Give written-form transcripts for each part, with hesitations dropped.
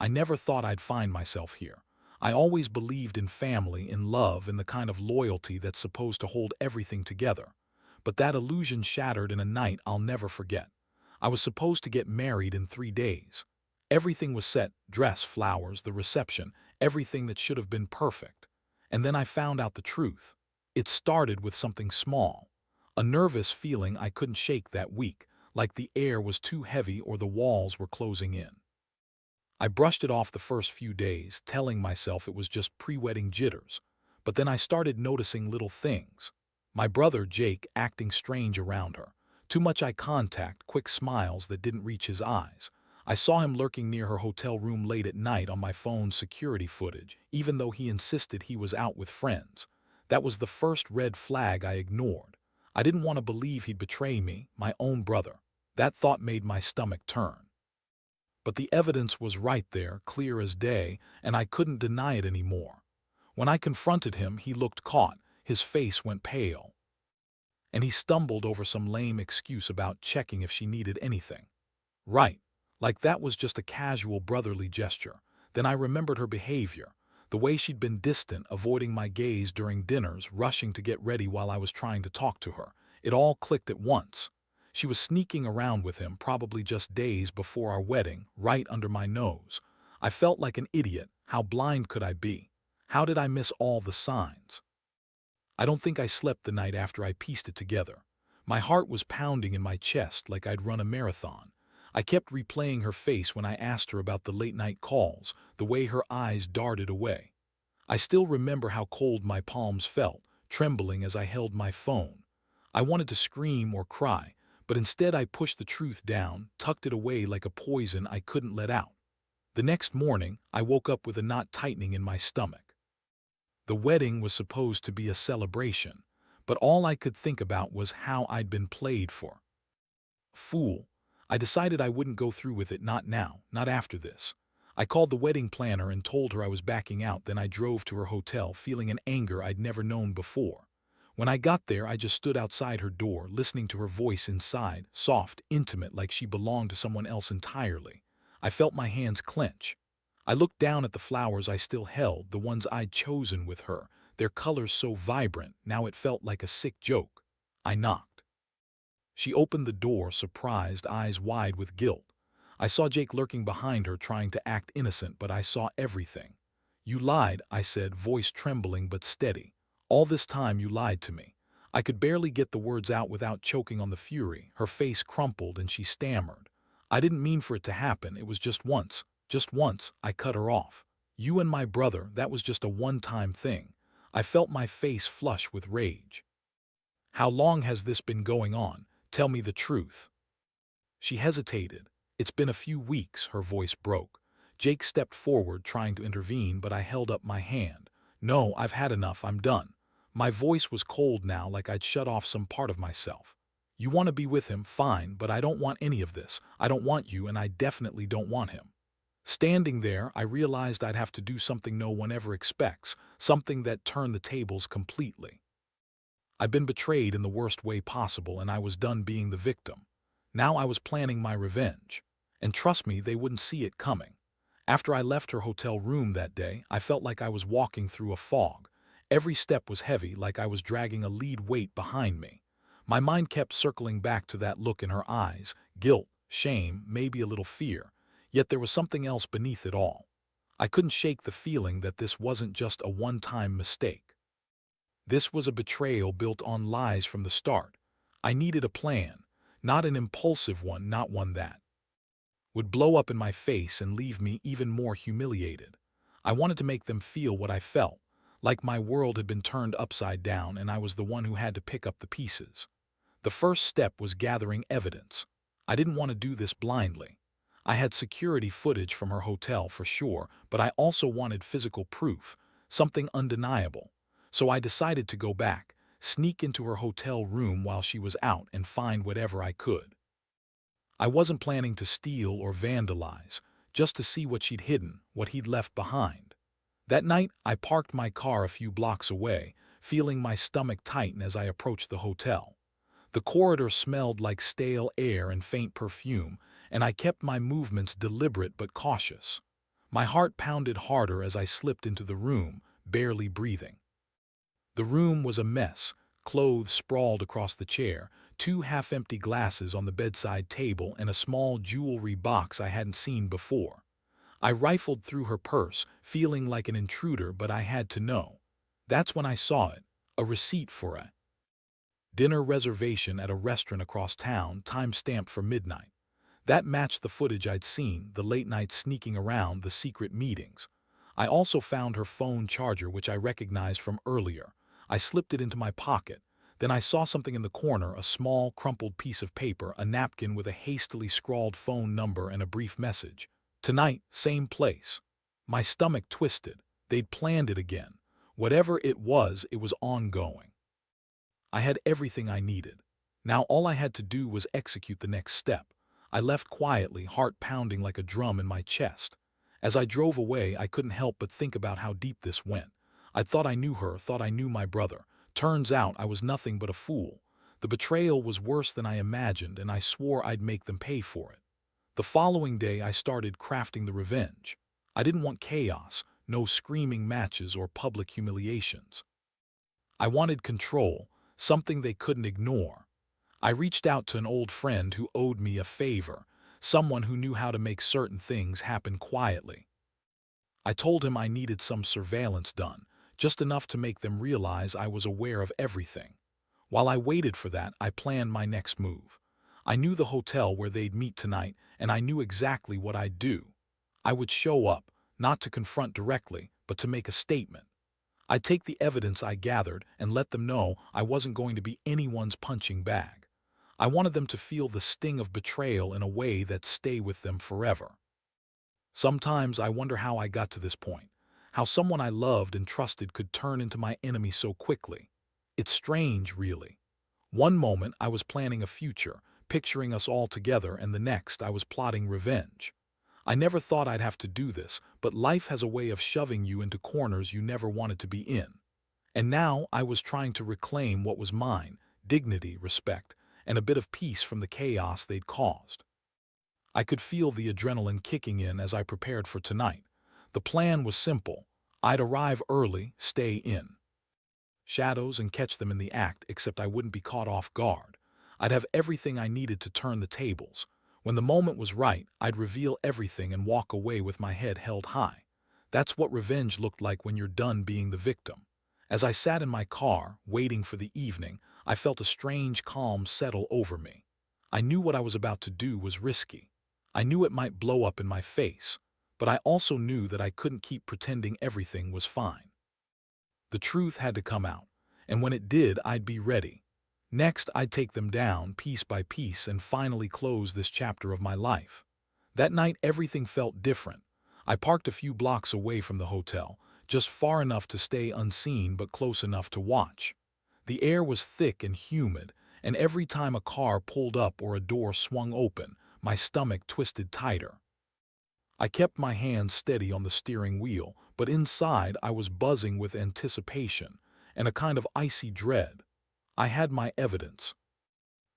I never thought I'd find myself here. I always believed in family, in love, in the kind of loyalty that's supposed to hold everything together. But that illusion shattered in a night I'll never forget. I was supposed to get married in 3 days. Everything was set, dress, flowers, the reception, everything that should have been perfect. And then I found out the truth. It started with something small. A nervous feeling I couldn't shake that week, like the air was too heavy or the walls were closing in. I brushed it off the first few days, telling myself it was just pre-wedding jitters. But then I started noticing little things. My brother, Jake, acting strange around her. Too much eye contact, quick smiles that didn't reach his eyes. I saw him lurking near her hotel room late at night on my phone's security footage, even though he insisted he was out with friends. That was the first red flag I ignored. I didn't want to believe he'd betray me, my own brother. That thought made my stomach turn. But the evidence was right there, clear as day, and I couldn't deny it anymore. When I confronted him, he looked caught, his face went pale, and he stumbled over some lame excuse about checking if she needed anything. Right, like that was just a casual brotherly gesture. Then I remembered her behavior, the way she'd been distant, avoiding my gaze during dinners, rushing to get ready while I was trying to talk to her. It all clicked at once. She was sneaking around with him, probably just days before our wedding, right under my nose. I felt like an idiot. How blind could I be? How did I miss all the signs? I don't think I slept the night after I pieced it together. My heart was pounding in my chest like I'd run a marathon. I kept replaying her face when I asked her about the late-night calls, the way her eyes darted away. I still remember how cold my palms felt, trembling as I held my phone. I wanted to scream or cry, but instead I pushed the truth down, tucked it away like a poison I couldn't let out. The next morning, I woke up with a knot tightening in my stomach. The wedding was supposed to be a celebration, but all I could think about was how I'd been played for. Fool. I decided I wouldn't go through with it, not now, not after this. I called the wedding planner and told her I was backing out, then I drove to her hotel, feeling an anger I'd never known before. When I got there, I just stood outside her door, listening to her voice inside, soft, intimate, like she belonged to someone else entirely. I felt my hands clench. I looked down at the flowers I still held, the ones I'd chosen with her, their colors so vibrant, now it felt like a sick joke. I knocked. She opened the door, surprised, eyes wide with guilt. I saw Jake lurking behind her, trying to act innocent, but I saw everything. "You lied," I said, voice trembling but steady. "All this time you lied to me." I could barely get the words out without choking on the fury. Her face crumpled and she stammered. "I didn't mean for it to happen. It was just once. Just once." I cut her off. "You and my brother, that was just a one-time thing." I felt my face flush with rage. "How long has this been going on? Tell me the truth." She hesitated. "It's been a few weeks," her voice broke. Jake stepped forward, trying to intervene, but I held up my hand. "No, I've had enough. I'm done." My voice was cold now, like I'd shut off some part of myself. "You want to be with him, fine, but I don't want any of this. I don't want you, and I definitely don't want him." Standing there, I realized I'd have to do something no one ever expects, something that turned the tables completely. I'd been betrayed in the worst way possible, and I was done being the victim. Now I was planning my revenge. And trust me, they wouldn't see it coming. After I left her hotel room that day, I felt like I was walking through a fog. Every step was heavy, like I was dragging a lead weight behind me. My mind kept circling back to that look in her eyes, guilt, shame, maybe a little fear. Yet there was something else beneath it all. I couldn't shake the feeling that this wasn't just a one-time mistake. This was a betrayal built on lies from the start. I needed a plan, not an impulsive one, not one that would blow up in my face and leave me even more humiliated. I wanted to make them feel what I felt, like my world had been turned upside down and I was the one who had to pick up the pieces. The first step was gathering evidence. I didn't want to do this blindly. I had security footage from her hotel for sure, but I also wanted physical proof, something undeniable. So I decided to go back, sneak into her hotel room while she was out and find whatever I could. I wasn't planning to steal or vandalize, just to see what she'd hidden, what he'd left behind. That night, I parked my car a few blocks away, feeling my stomach tighten as I approached the hotel. The corridor smelled like stale air and faint perfume, and I kept my movements deliberate but cautious. My heart pounded harder as I slipped into the room, barely breathing. The room was a mess, clothes sprawled across the chair, two half-empty glasses on the bedside table, and a small jewelry box I hadn't seen before. I rifled through her purse, feeling like an intruder, but I had to know. That's when I saw it, a receipt for a dinner reservation at a restaurant across town, time-stamped for midnight. That matched the footage I'd seen, the late night sneaking around, the secret meetings. I also found her phone charger, which I recognized from earlier. I slipped it into my pocket. Then I saw something in the corner, a small, crumpled piece of paper, a napkin with a hastily scrawled phone number and a brief message. Tonight, same place. My stomach twisted. They'd planned it again. Whatever it was ongoing. I had everything I needed. Now all I had to do was execute the next step. I left quietly, heart pounding like a drum in my chest. As I drove away, I couldn't help but think about how deep this went. I thought I knew her, thought I knew my brother. Turns out I was nothing but a fool. The betrayal was worse than I imagined, and I swore I'd make them pay for it. The following day, I started crafting the revenge. I didn't want chaos, no screaming matches or public humiliations. I wanted control, something they couldn't ignore. I reached out to an old friend who owed me a favor, someone who knew how to make certain things happen quietly. I told him I needed some surveillance done, just enough to make them realize I was aware of everything. While I waited for that, I planned my next move. I knew the hotel where they'd meet tonight, and I knew exactly what I'd do. I would show up, not to confront directly, but to make a statement. I'd take the evidence I gathered and let them know I wasn't going to be anyone's punching bag. I wanted them to feel the sting of betrayal in a way that'd stay with them forever. Sometimes I wonder how I got to this point, how someone I loved and trusted could turn into my enemy so quickly. It's strange, really. One moment I was planning a future, picturing us all together, and the next I was plotting revenge. I never thought I'd have to do this, but life has a way of shoving you into corners you never wanted to be in. And now I was trying to reclaim what was mine: dignity, respect, and a bit of peace from the chaos they'd caused. I could feel the adrenaline kicking in as I prepared for tonight. The plan was simple. I'd arrive early, stay in shadows, and catch them in the act, except I wouldn't be caught off guard. I'd have everything I needed to turn the tables. When the moment was right, I'd reveal everything and walk away with my head held high. That's what revenge looked like when you're done being the victim. As I sat in my car, waiting for the evening, I felt a strange calm settle over me. I knew what I was about to do was risky. I knew it might blow up in my face, but I also knew that I couldn't keep pretending everything was fine. The truth had to come out, and when it did, I'd be ready. Next, I'd take them down, piece by piece, and finally close this chapter of my life. That night, everything felt different. I parked a few blocks away from the hotel, just far enough to stay unseen but close enough to watch. The air was thick and humid, and every time a car pulled up or a door swung open, my stomach twisted tighter. I kept my hands steady on the steering wheel, but inside I was buzzing with anticipation and a kind of icy dread. I had my evidence,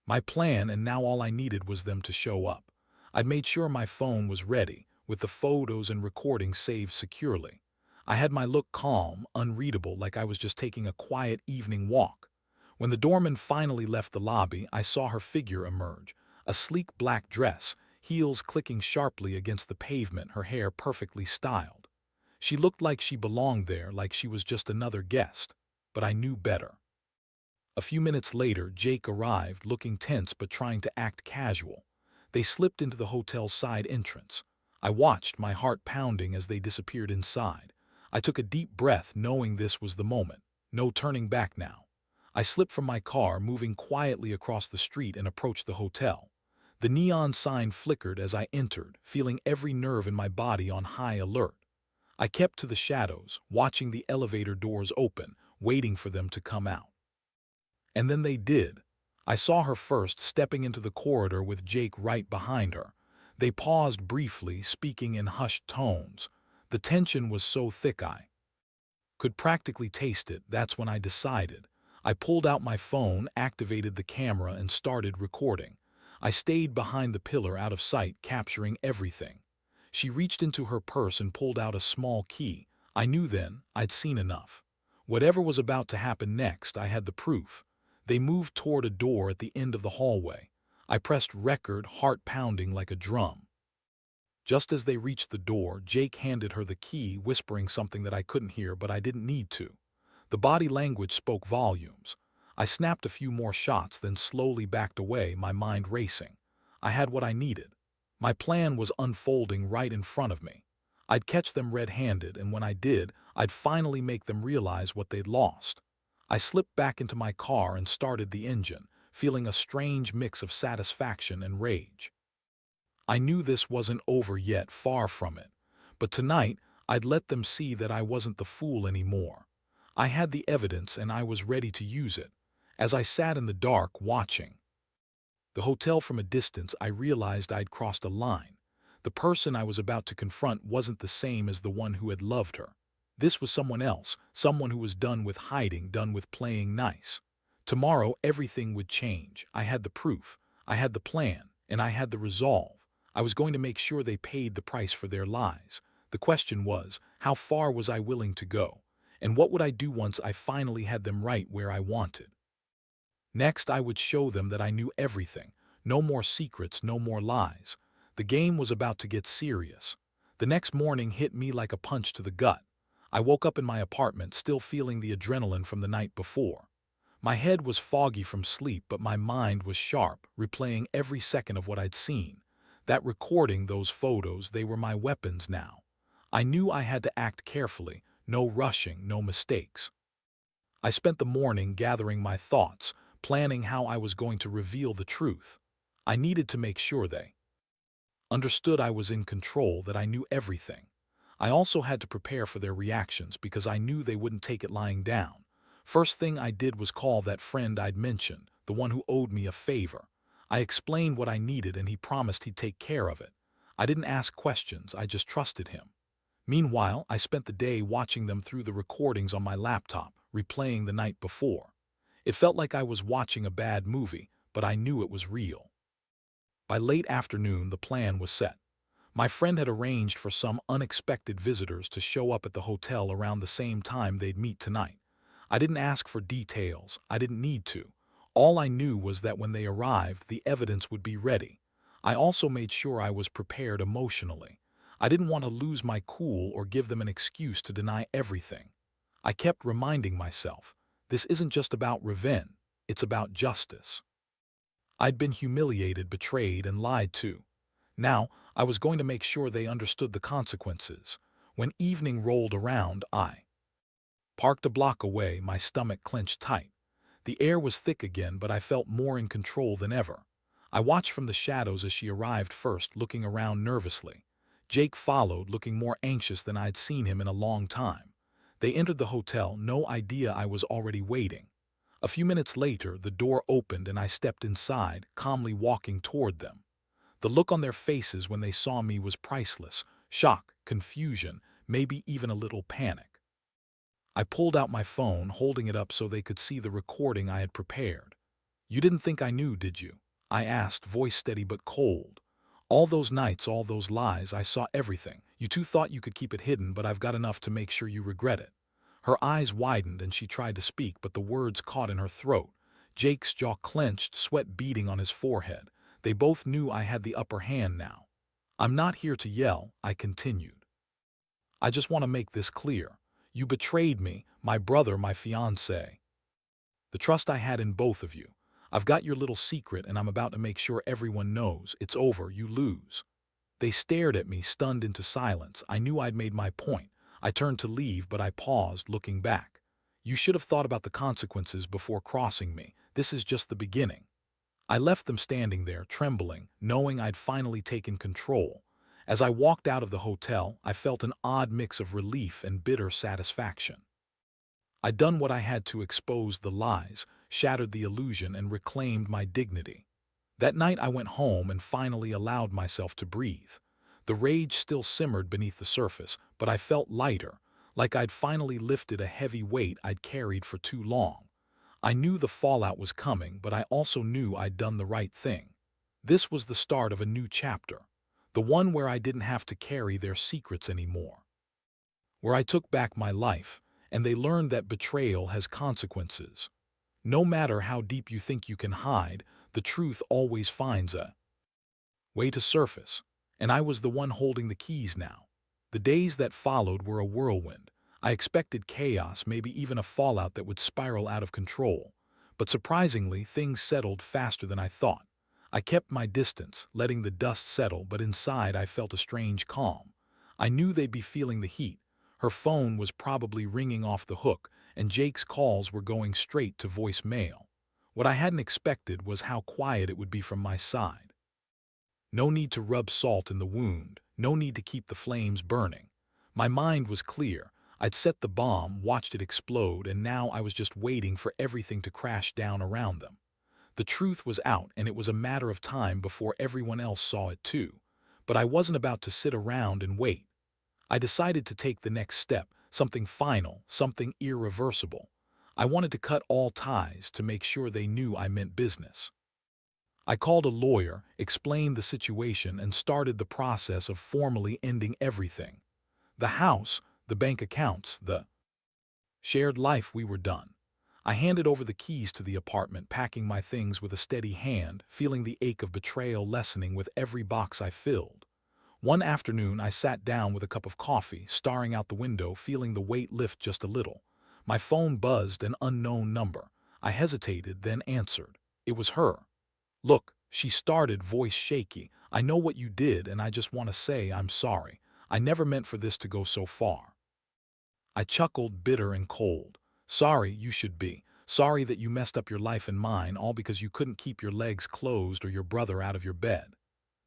my plan, and now all I needed was them to show up. I'd made sure my phone was ready, with the photos and recordings saved securely. I had my look calm, unreadable, like I was just taking a quiet evening walk. When the doorman finally left the lobby, I saw her figure emerge, a sleek black dress, heels clicking sharply against the pavement, her hair perfectly styled. She looked like she belonged there, like she was just another guest. But I knew better. A few minutes later, Jake arrived, looking tense but trying to act casual. They slipped into the hotel's side entrance. I watched, my heart pounding, as they disappeared inside. I took a deep breath, knowing this was the moment. No turning back now. I slipped from my car, moving quietly across the street, and approached the hotel. The neon sign flickered as I entered, feeling every nerve in my body on high alert. I kept to the shadows, watching the elevator doors open, waiting for them to come out. And then they did. I saw her first, stepping into the corridor with Jake right behind her. They paused briefly, speaking in hushed tones. The tension was so thick I could practically taste it. That's when I decided. I pulled out my phone, activated the camera, and started recording. I stayed behind the pillar, out of sight, capturing everything. She reached into her purse and pulled out a small key. I knew then I'd seen enough. Whatever was about to happen next, I had the proof. They moved toward a door at the end of the hallway. I pressed record, heart pounding like a drum. Just as they reached the door, Jake handed her the key, whispering something that I couldn't hear, but I didn't need to. The body language spoke volumes. I snapped a few more shots, then slowly backed away, my mind racing. I had what I needed. My plan was unfolding right in front of me. I'd catch them red-handed, and when I did, I'd finally make them realize what they'd lost. I slipped back into my car and started the engine, feeling a strange mix of satisfaction and rage. I knew this wasn't over yet, far from it. But tonight, I'd let them see that I wasn't the fool anymore. I had the evidence and I was ready to use it. As I sat in the dark, watching the hotel from a distance, I realized I'd crossed a line. The person I was about to confront wasn't the same as the one who had loved her. This was someone else, someone who was done with hiding, done with playing nice. Tomorrow, everything would change. I had the proof, I had the plan, and I had the resolve. I was going to make sure they paid the price for their lies. The question was, how far was I willing to go? And what would I do once I finally had them right where I wanted? Next, I would show them that I knew everything. No more secrets, no more lies. The game was about to get serious. The next morning hit me like a punch to the gut. I woke up in my apartment, still feeling the adrenaline from the night before. My head was foggy from sleep, but my mind was sharp, replaying every second of what I'd seen. That recording, those photos, they were my weapons now. I knew I had to act carefully, no rushing, no mistakes. I spent the morning gathering my thoughts, planning how I was going to reveal the truth. I needed to make sure they understood I was in control, that I knew everything. I also had to prepare for their reactions because I knew they wouldn't take it lying down. First thing I did was call that friend I'd mentioned, the one who owed me a favor. I explained what I needed and he promised he'd take care of it. I didn't ask questions, I just trusted him. Meanwhile, I spent the day watching them through the recordings on my laptop, replaying the night before. It felt like I was watching a bad movie, but I knew it was real. By late afternoon, the plan was set. My friend had arranged for some unexpected visitors to show up at the hotel around the same time they'd meet tonight. I didn't ask for details, I didn't need to. All I knew was that when they arrived, the evidence would be ready. I also made sure I was prepared emotionally. I didn't want to lose my cool or give them an excuse to deny everything. I kept reminding myself, this isn't just about revenge, it's about justice. I'd been humiliated, betrayed, and lied to. Now, I was going to make sure they understood the consequences. When evening rolled around, I parked a block away, my stomach clenched tight. The air was thick again, but I felt more in control than ever. I watched from the shadows as she arrived first, looking around nervously. Jake followed, looking more anxious than I'd seen him in a long time. They entered the hotel, no idea I was already waiting. A few minutes later, the door opened and I stepped inside, calmly walking toward them. The look on their faces when they saw me was priceless. Shock, confusion, maybe even a little panic. I pulled out my phone, holding it up so they could see the recording I had prepared. "You didn't think I knew, did you?" I asked, voice steady but cold. "All those nights, all those lies, I saw everything. You two thought you could keep it hidden, but I've got enough to make sure you regret it." Her eyes widened and she tried to speak, but the words caught in her throat. Jake's jaw clenched, sweat beading on his forehead. They both knew I had the upper hand now. "I'm not here to yell," I continued. "I just want to make this clear. You betrayed me, my brother, my fiancé. The trust I had in both of you. I've got your little secret and I'm about to make sure everyone knows. It's over, you lose." They stared at me, stunned into silence. I knew I'd made my point. I turned to leave, but I paused, looking back. "You should have thought about the consequences before crossing me. This is just the beginning." I left them standing there, trembling, knowing I'd finally taken control. As I walked out of the hotel, I felt an odd mix of relief and bitter satisfaction. I'd done what I had to, expose the lies, shattered the illusion, and reclaimed my dignity. That night I went home and finally allowed myself to breathe. The rage still simmered beneath the surface, but I felt lighter, like I'd finally lifted a heavy weight I'd carried for too long. I knew the fallout was coming, but I also knew I'd done the right thing. This was the start of a new chapter. The one where I didn't have to carry their secrets anymore. Where I took back my life, and they learned that betrayal has consequences. No matter how deep you think you can hide, the truth always finds a way to surface. And I was the one holding the keys now. The days that followed were a whirlwind. I expected chaos, maybe even a fallout that would spiral out of control. But surprisingly, things settled faster than I thought. I kept my distance, letting the dust settle, but inside I felt a strange calm. I knew they'd be feeling the heat. Her phone was probably ringing off the hook, and Jake's calls were going straight to voicemail. What I hadn't expected was how quiet it would be from my side. No need to rub salt in the wound, no need to keep the flames burning. My mind was clear. I'd set the bomb, watched it explode, and now I was just waiting for everything to crash down around them. The truth was out, and it was a matter of time before everyone else saw it too. But I wasn't about to sit around and wait. I decided to take the next step, something final, something irreversible. I wanted to cut all ties to make sure they knew I meant business. I called a lawyer, explained the situation, and started the process of formally ending everything. The house, the bank accounts, the shared life. We were done. I handed over the keys to the apartment, packing my things with a steady hand, feeling the ache of betrayal lessening with every box I filled. One afternoon, I sat down with a cup of coffee, staring out the window, feeling the weight lift just a little. My phone buzzed, an unknown number. I hesitated, then answered. It was her. "Look," she started, voice shaky. "I know what you did, and I just want to say I'm sorry. I never meant for this to go so far." I chuckled, bitter and cold. "Sorry, you should be. Sorry that you messed up your life and mine, all because you couldn't keep your legs closed or your brother out of your bed."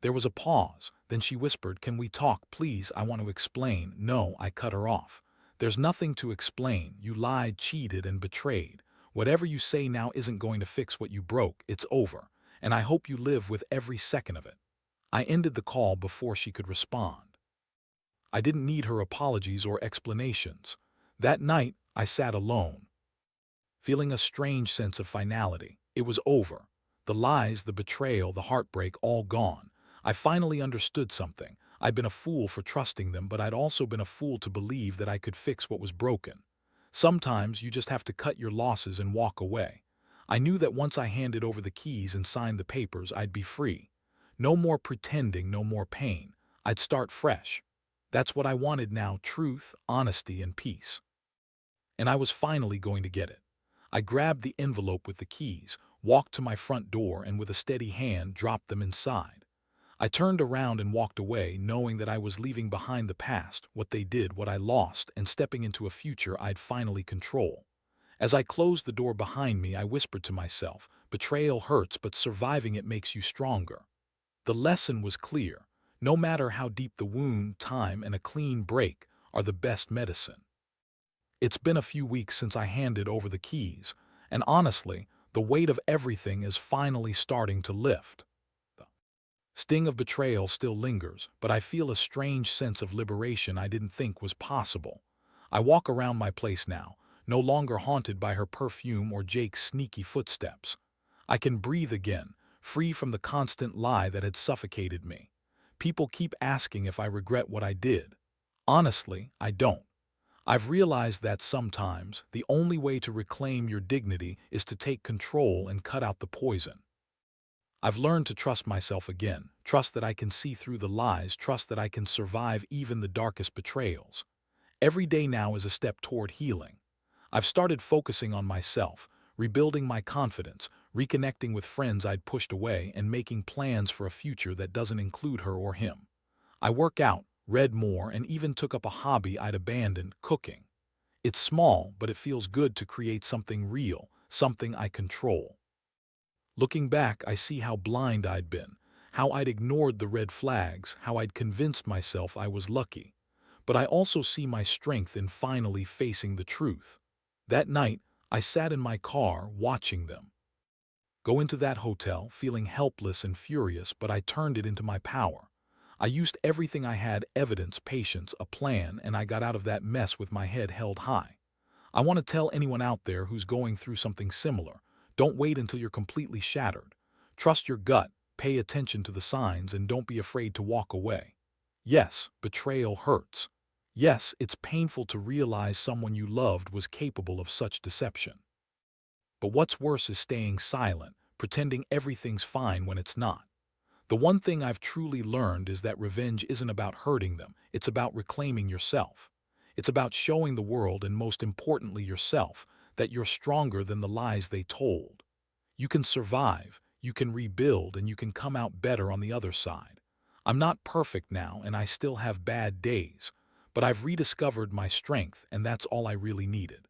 There was a pause. Then she whispered, "Can we talk, please? I want to explain." "No," I cut her off. "There's nothing to explain. You lied, cheated, and betrayed. Whatever you say now isn't going to fix what you broke. It's over. And I hope you live with every second of it." I ended the call before she could respond. I didn't need her apologies or explanations. That night, I sat alone, feeling a strange sense of finality. It was over. The lies, the betrayal, the heartbreak, all gone. I finally understood something. I'd been a fool for trusting them, but I'd also been a fool to believe that I could fix what was broken. Sometimes you just have to cut your losses and walk away. I knew that once I handed over the keys and signed the papers, I'd be free. No more pretending, no more pain. I'd start fresh. That's what I wanted now: truth, honesty, and peace. And I was finally going to get it. I grabbed the envelope with the keys, walked to my front door, and with a steady hand dropped them inside. I turned around and walked away, knowing that I was leaving behind the past, what they did, what I lost, and stepping into a future I'd finally control. As I closed the door behind me, I whispered to myself, "Betrayal hurts, but surviving it makes you stronger." The lesson was clear. No matter how deep the wound, time and a clean break are the best medicine. It's been a few weeks since I handed over the keys, and honestly, the weight of everything is finally starting to lift. The sting of betrayal still lingers, but I feel a strange sense of liberation I didn't think was possible. I walk around my place now, no longer haunted by her perfume or Jake's sneaky footsteps. I can breathe again, free from the constant lie that had suffocated me. People keep asking if I regret what I did. Honestly, I don't. I've realized that sometimes the only way to reclaim your dignity is to take control and cut out the poison. I've learned to trust myself again, trust that I can see through the lies, trust that I can survive even the darkest betrayals. Every day now is a step toward healing. I've started focusing on myself, rebuilding my confidence, reconnecting with friends I'd pushed away, and making plans for a future that doesn't include her or him. I work out, read more, and even took up a hobby I'd abandoned: cooking. It's small, but it feels good to create something real, something I control. Looking back, I see how blind I'd been, how I'd ignored the red flags, how I'd convinced myself I was lucky. But I also see my strength in finally facing the truth. That night, I sat in my car watching them go into that hotel, feeling helpless and furious, but I turned it into my power. I used everything I had: evidence, patience, a plan, and I got out of that mess with my head held high. I want to tell anyone out there who's going through something similar: don't wait until you're completely shattered. Trust your gut, pay attention to the signs and don't be afraid to walk away. Yes, betrayal hurts. Yes, it's painful to realize someone you loved was capable of such deception. But what's worse is staying silent, pretending everything's fine when it's not. The one thing I've truly learned is that revenge isn't about hurting them, it's about reclaiming yourself. It's about showing the world, and most importantly yourself, that you're stronger than the lies they told. You can survive, you can rebuild, and you can come out better on the other side. I'm not perfect now, and I still have bad days, but I've rediscovered my strength, and that's all I really needed.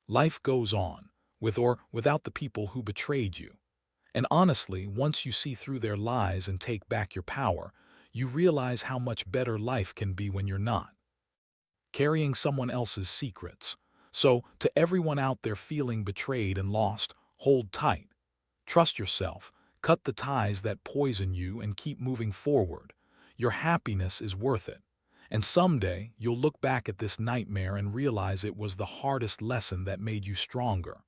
Life goes on, with or without the people who betrayed you. And honestly, once you see through their lies and take back your power, you realize how much better life can be when you're not carrying someone else's secrets. So, to everyone out there feeling betrayed and lost, hold tight. Trust yourself, cut the ties that poison you, and keep moving forward. Your happiness is worth it. And someday, you'll look back at this nightmare and realize it was the hardest lesson that made you stronger.